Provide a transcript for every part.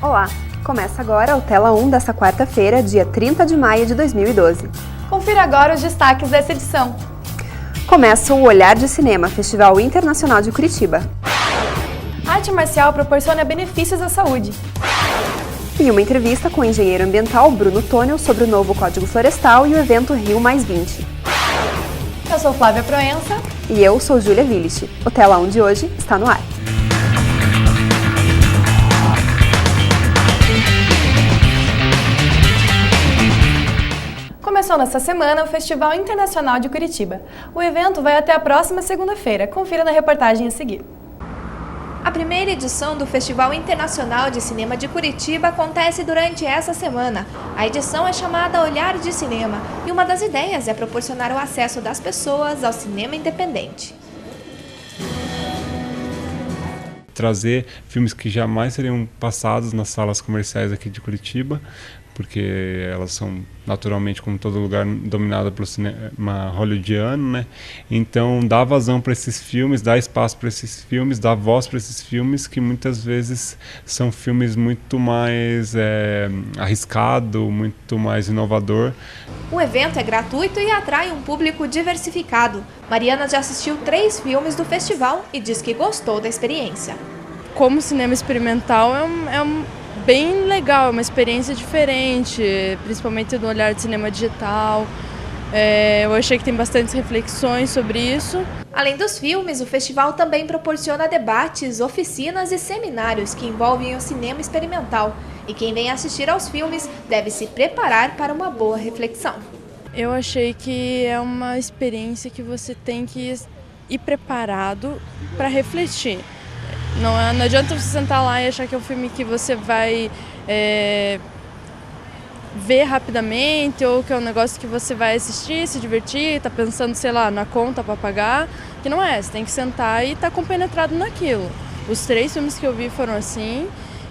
Olá! Começa agora o Tela 1 desta quarta-feira, dia 30 de maio de 2012. Confira agora os destaques dessa edição. Começa o Olhar de Cinema, Festival Internacional de Curitiba. Arte marcial proporciona benefícios à saúde. E uma entrevista com o engenheiro ambiental Bruno Tonel sobre o novo Código Florestal e o evento Rio +20. Eu sou Flávia Proença. E eu sou Júlia Willich. O Tela 1 de hoje está no ar. Começou nesta semana o Festival Internacional de Curitiba. O evento vai até a próxima segunda-feira. Confira na reportagem a seguir. A primeira edição do Festival Internacional de Cinema de Curitiba acontece durante essa semana. A edição é chamada Olhar de Cinema e uma das ideias é proporcionar o acesso das pessoas ao cinema independente. Trazer filmes que jamais seriam passados nas salas comerciais aqui de Curitiba, porque elas são naturalmente, como todo lugar, dominada pelo cinema hollywoodiano, né? Então, dá vazão para esses filmes, dá espaço para esses filmes, dá voz para esses filmes que muitas vezes são filmes muito mais arriscado, muito mais inovador. O evento é gratuito e atrai um público diversificado. Mariana já assistiu 3 filmes do festival e diz que gostou da experiência. Como cinema experimental bem legal, é uma experiência diferente, principalmente no olhar de cinema digital. Eu achei que tem bastantes reflexões sobre isso. Além dos filmes, o festival também proporciona debates, oficinas e seminários que envolvem o cinema experimental. E quem vem assistir aos filmes deve se preparar para uma boa reflexão. Eu achei que é uma experiência que você tem que ir preparado para refletir. Não adianta você sentar lá e achar que é um filme que você vai ver rapidamente ou que é um negócio que você vai assistir, se divertir, tá pensando, sei lá, na conta para pagar, que não é. Você tem que sentar e estar compenetrado naquilo. Os 3 filmes que eu vi foram assim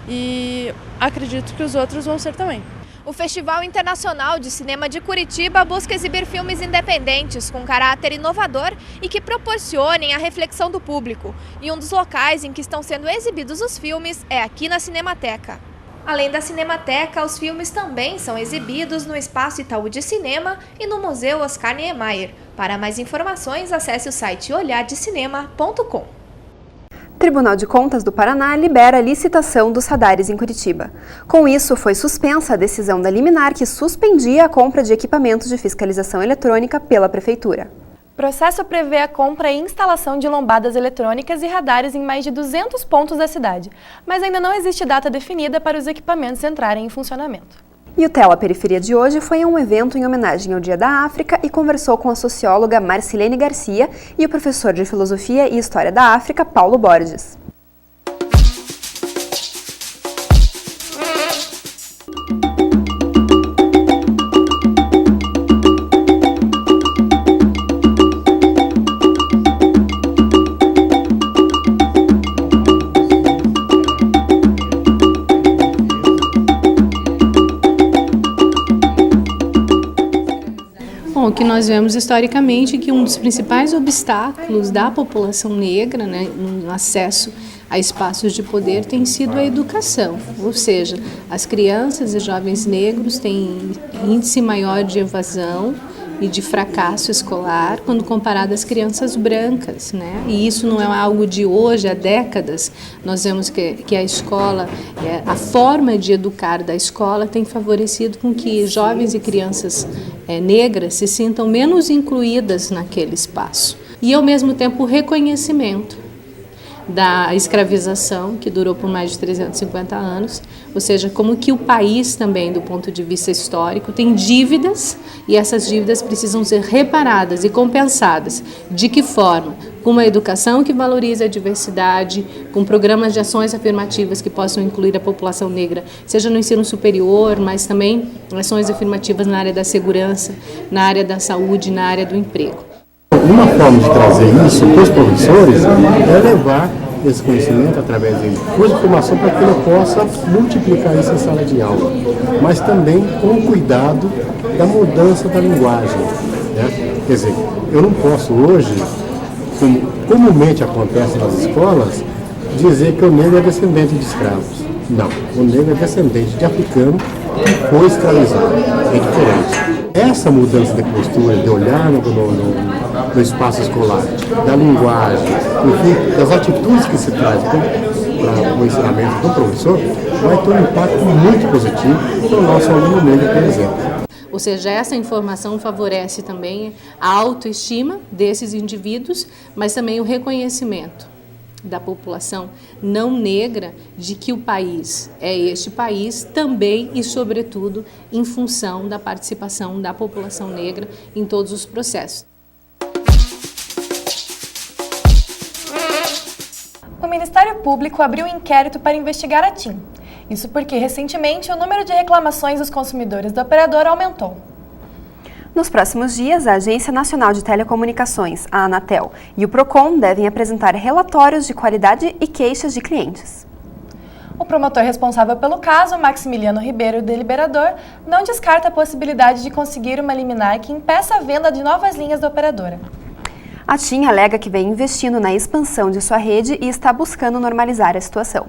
e acredito que os outros vão ser também. O Festival Internacional de Cinema de Curitiba busca exibir filmes independentes com caráter inovador e que proporcionem a reflexão do público. E um dos locais em que estão sendo exibidos os filmes é aqui na Cinemateca. Além da Cinemateca, os filmes também são exibidos no Espaço Itaú de Cinema e no Museu Oscar Niemeyer. Para mais informações, acesse o site olhardecinema.com. Tribunal de Contas do Paraná libera a licitação dos radares em Curitiba. Com isso, foi suspensa a decisão da liminar que suspendia a compra de equipamentos de fiscalização eletrônica pela Prefeitura. O processo prevê a compra e instalação de lombadas eletrônicas e radares em mais de 200 pontos da cidade, mas ainda não existe data definida para os equipamentos entrarem em funcionamento. E o Tela Periferia de hoje foi a um evento em homenagem ao Dia da África e conversou com a socióloga Marcilene Garcia e o professor de Filosofia e História da África, Paulo Borges. O que nós vemos historicamente é que um dos principais obstáculos da população negra, né, no acesso a espaços de poder tem sido a educação, ou seja, as crianças e jovens negros têm índice maior de evasão e de fracasso escolar quando comparado às crianças brancas, né? E isso não é algo de hoje, há décadas. Nós vemos que a escola, a forma de educar da escola tem favorecido com que jovens e crianças negras se sintam menos incluídas naquele espaço. E ao mesmo tempo o reconhecimento da escravização, que durou por mais de 350 anos, ou seja, como que o país também, do ponto de vista histórico, tem dívidas e essas dívidas precisam ser reparadas e compensadas. De que forma? Com uma educação que valorize a diversidade, com programas de ações afirmativas que possam incluir a população negra, seja no ensino superior, mas também ações afirmativas na área da segurança, na área da saúde, na área do emprego. Uma forma de trazer isso para os professores é levar esse conhecimento através de formação para que ele possa multiplicar isso em sala de aula, mas também com cuidado da mudança da linguagem, né? Quer dizer, eu não posso hoje, como comumente acontece nas escolas, dizer que o negro é descendente de escravos. Não, o negro é descendente de africano que foi escravizado. É diferente. Essa mudança de postura, de olhar no espaço escolar, da linguagem, enfim, das atitudes que se traz para o ensinamento do professor, vai ter um impacto muito positivo para o nosso aluno negro, por exemplo. Ou seja, essa informação favorece também a autoestima desses indivíduos, mas também o reconhecimento da população não negra de que o país é este país também e, sobretudo, em função da participação da população negra em todos os processos. O Ministério Público abriu um inquérito para investigar a TIM. Isso porque, recentemente, o número de reclamações dos consumidores do operador aumentou. Nos próximos dias, a Agência Nacional de Telecomunicações, a Anatel, e o Procon devem apresentar relatórios de qualidade e queixas de clientes. O promotor responsável pelo caso, Maximiliano Ribeiro, deliberador, não descarta a possibilidade de conseguir uma liminar que impeça a venda de novas linhas da operadora. A TIM alega que vem investindo na expansão de sua rede e está buscando normalizar a situação.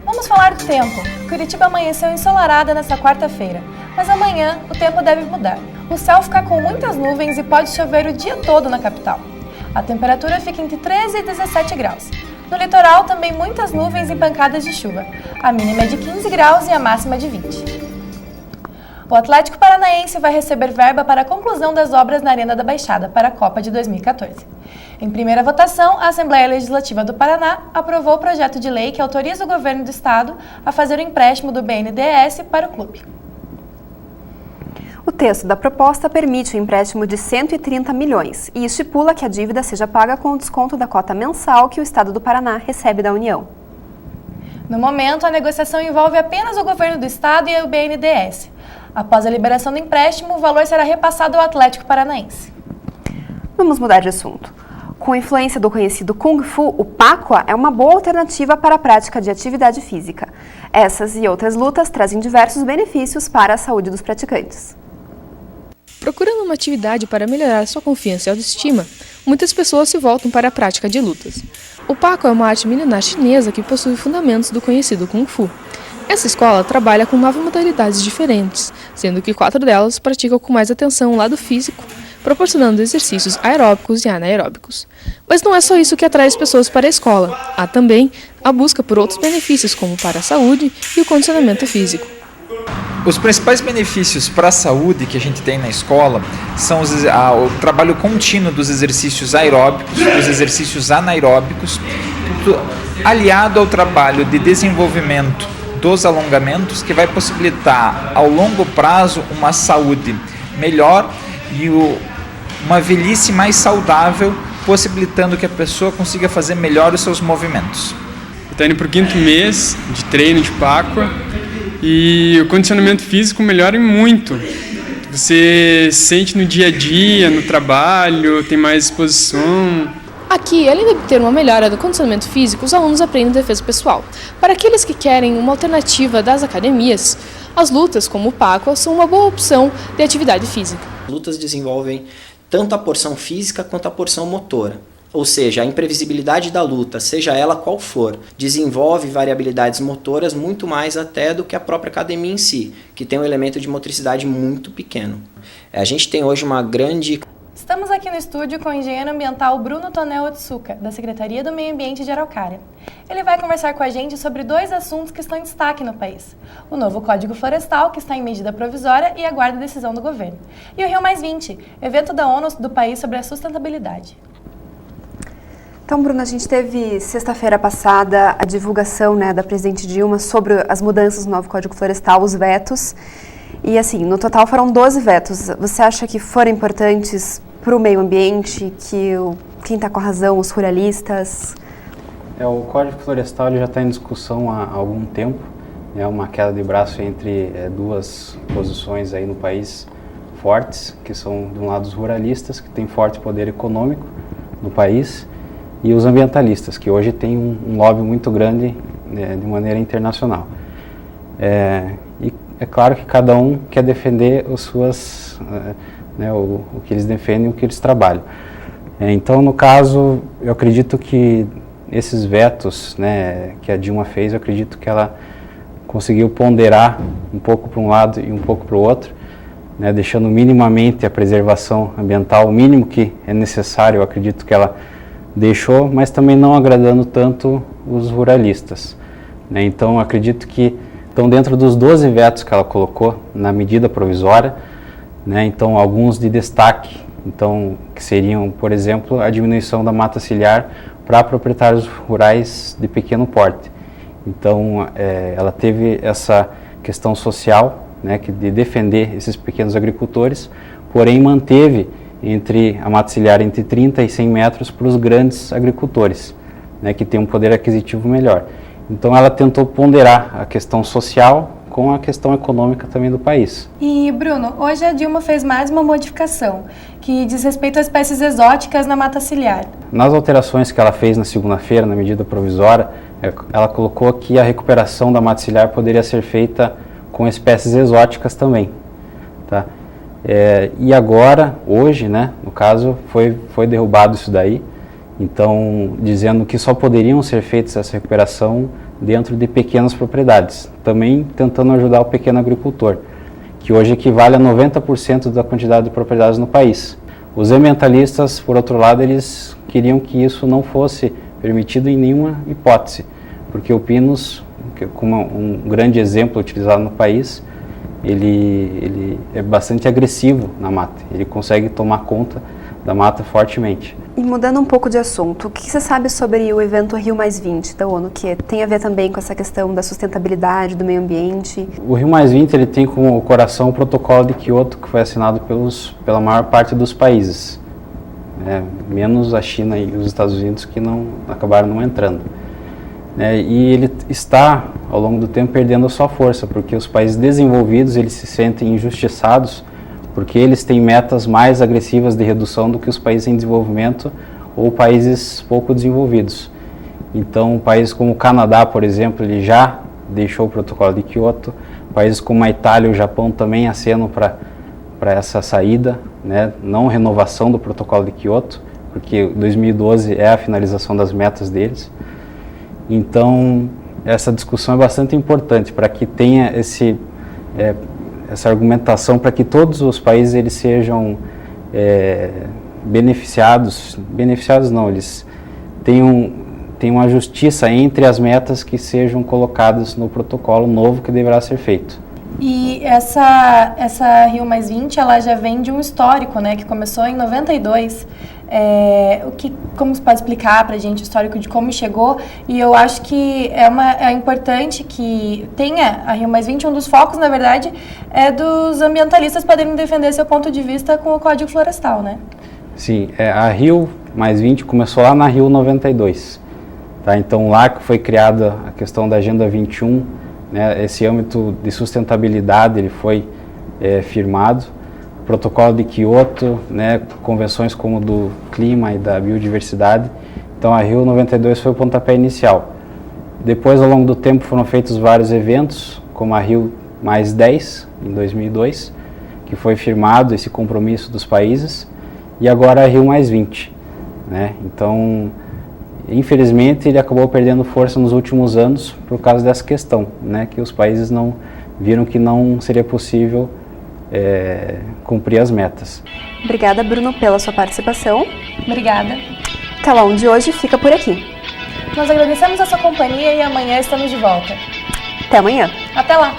Vamos falar do tempo. Curitiba amanheceu ensolarada nesta quarta-feira, mas amanhã o tempo deve mudar. O céu fica com muitas nuvens e pode chover o dia todo na capital. A temperatura fica entre 13 e 17 graus. No litoral, também muitas nuvens e pancadas de chuva. A mínima é de 15 graus e a máxima de 20. O Atlético Paranaense vai receber verba para a conclusão das obras na Arena da Baixada para a Copa de 2014. Em primeira votação, a Assembleia Legislativa do Paraná aprovou o projeto de lei que autoriza o governo do estado a fazer o empréstimo do BNDES para o clube. O texto da proposta permite o empréstimo de 130 milhões e estipula que a dívida seja paga com o desconto da cota mensal que o estado do Paraná recebe da União. No momento, a negociação envolve apenas o governo do estado e o BNDES. Após a liberação do empréstimo, o valor será repassado ao Atlético Paranaense. Vamos mudar de assunto. Com a influência do conhecido Kung Fu, o Pacua é uma boa alternativa para a prática de atividade física. Essas e outras lutas trazem diversos benefícios para a saúde dos praticantes. Procurando uma atividade para melhorar sua confiança e autoestima, muitas pessoas se voltam para a prática de lutas. O Pacua é uma arte milenar chinesa que possui fundamentos do conhecido Kung Fu. Essa escola trabalha com 9 modalidades diferentes, sendo que 4 delas praticam com mais atenção o lado físico, proporcionando exercícios aeróbicos e anaeróbicos. Mas não é só isso que atrai as pessoas para a escola. Há também a busca por outros benefícios, como para a saúde e o condicionamento físico. Os principais benefícios para a saúde que a gente tem na escola são o trabalho contínuo dos exercícios aeróbicos, dos exercícios anaeróbicos, aliado ao trabalho de desenvolvimento dos alongamentos, que vai possibilitar ao longo prazo uma saúde melhor e uma velhice mais saudável, possibilitando que a pessoa consiga fazer melhor os seus movimentos. Estou indo para o 5º mês de treino de Pacua e o condicionamento físico melhora muito. Você sente no dia a dia, no trabalho, tem mais disposição. Aqui, além de ter uma melhora do condicionamento físico, os alunos aprendem defesa pessoal. Para aqueles que querem uma alternativa das academias, as lutas, como o Pacua, são uma boa opção de atividade física. As lutas desenvolvem tanto a porção física quanto a porção motora. Ou seja, a imprevisibilidade da luta, seja ela qual for, desenvolve variabilidades motoras muito mais até do que a própria academia em si, que tem um elemento de motricidade muito pequeno. A gente tem hoje uma grande... Estamos aqui no estúdio com o engenheiro ambiental Bruno Tonel Otsuka, da Secretaria do Meio Ambiente de Araucária. Ele vai conversar com a gente sobre 2 assuntos que estão em destaque no país. O novo Código Florestal, que está em medida provisória e aguarda a decisão do governo. E o Rio+20, evento da ONU do país sobre a sustentabilidade. Então, Bruno, a gente teve sexta-feira passada a divulgação, da presidente Dilma sobre as mudanças no novo Código Florestal, os vetos. E assim, no total foram 12 vetos. Você acha que foram importantes para o meio ambiente, que quem está com a razão, os ruralistas? O Código Florestal ele já está em discussão há algum tempo. É uma queda de braço entre 2 posições aí no país fortes, que são, de um lado, os ruralistas, que têm forte poder econômico no país, e os ambientalistas, que hoje têm um lobby muito grande de maneira internacional. E é claro que cada um quer defender as suas... o que eles defendem, o que eles trabalham. Então, no caso, eu acredito que esses vetos, né, que a Dilma fez, eu acredito que ela conseguiu ponderar um pouco para um lado e um pouco para o outro, né, deixando minimamente a preservação ambiental, o mínimo que é necessário, eu acredito que ela deixou, mas também não agradando tanto os ruralistas, né. Então, eu acredito que estão dentro dos 12 vetos que ela colocou na medida provisória, né, então alguns de destaque, então, que seriam, por exemplo, a diminuição da mata ciliar para proprietários rurais de pequeno porte. Então, ela teve essa questão social, né, de defender esses pequenos agricultores, porém manteve a mata ciliar entre 30 e 100 metros para os grandes agricultores, né, que têm um poder aquisitivo melhor. Então, ela tentou ponderar a questão social com a questão econômica também do país. E, Bruno, hoje a Dilma fez mais uma modificação, que diz respeito a espécies exóticas na mata ciliar. Nas alterações que ela fez na segunda-feira, na medida provisória, ela colocou que a recuperação da mata ciliar poderia ser feita com espécies exóticas também. Tá? E agora, hoje, né, no caso, foi derrubado isso daí, então, dizendo que só poderiam ser feitas essa recuperação dentro de pequenas propriedades, também tentando ajudar o pequeno agricultor, que hoje equivale a 90% da quantidade de propriedades no país. Os ambientalistas, por outro lado, eles queriam que isso não fosse permitido em nenhuma hipótese, porque o pinus, como um grande exemplo utilizado no país, ele é bastante agressivo na mata, ele consegue tomar conta da mata fortemente. E mudando um pouco de assunto, o que você sabe sobre o evento Rio+20 da ONU, que tem a ver também com essa questão da sustentabilidade, do meio ambiente? O Rio+20 ele tem como coração o protocolo de Kyoto, que foi assinado pela maior parte dos países, né, menos a China e os Estados Unidos, que acabaram não entrando. E ele está, ao longo do tempo, perdendo a sua força, porque os países desenvolvidos eles se sentem injustiçados, porque eles têm metas mais agressivas de redução do que os países em desenvolvimento ou países pouco desenvolvidos. Então, países como o Canadá, por exemplo, ele já deixou o protocolo de Kyoto, países como a Itália e o Japão também acenam para essa saída, né, não renovação do protocolo de Kyoto, porque 2012 é a finalização das metas deles. Então, essa discussão é bastante importante para que tenha essa argumentação, para que todos os países eles sejam beneficiados não, eles tenham uma justiça entre as metas que sejam colocadas no protocolo novo que deverá ser feito. E essa Rio+20, ela já vem de um histórico, né, que começou em 92. Como você pode explicar para a gente o histórico de como chegou? E eu acho que é importante que tenha a Rio+20, um dos focos, na verdade, é dos ambientalistas poderem defender seu ponto de vista com o Código Florestal, né? Sim, a Rio+20 começou lá na Rio 92. Tá? Então, lá que foi criada a questão da Agenda 21, né, esse âmbito de sustentabilidade ele foi firmado. Protocolo de Kyoto, né, convenções como do clima e da biodiversidade. Então, a Rio 92 foi o pontapé inicial. Depois, ao longo do tempo, foram feitos vários eventos, como a Rio+10, em 2002, que foi firmado esse compromisso dos países, e agora a Rio+20. Né? Então, infelizmente, ele acabou perdendo força nos últimos anos por causa dessa questão, né, que os países não viram que não seria possível cumprir as metas. Obrigada, Bruno, pela sua participação. Obrigada. Telão de hoje fica por aqui. Nós agradecemos a sua companhia e amanhã estamos de volta. Até amanhã. Até lá.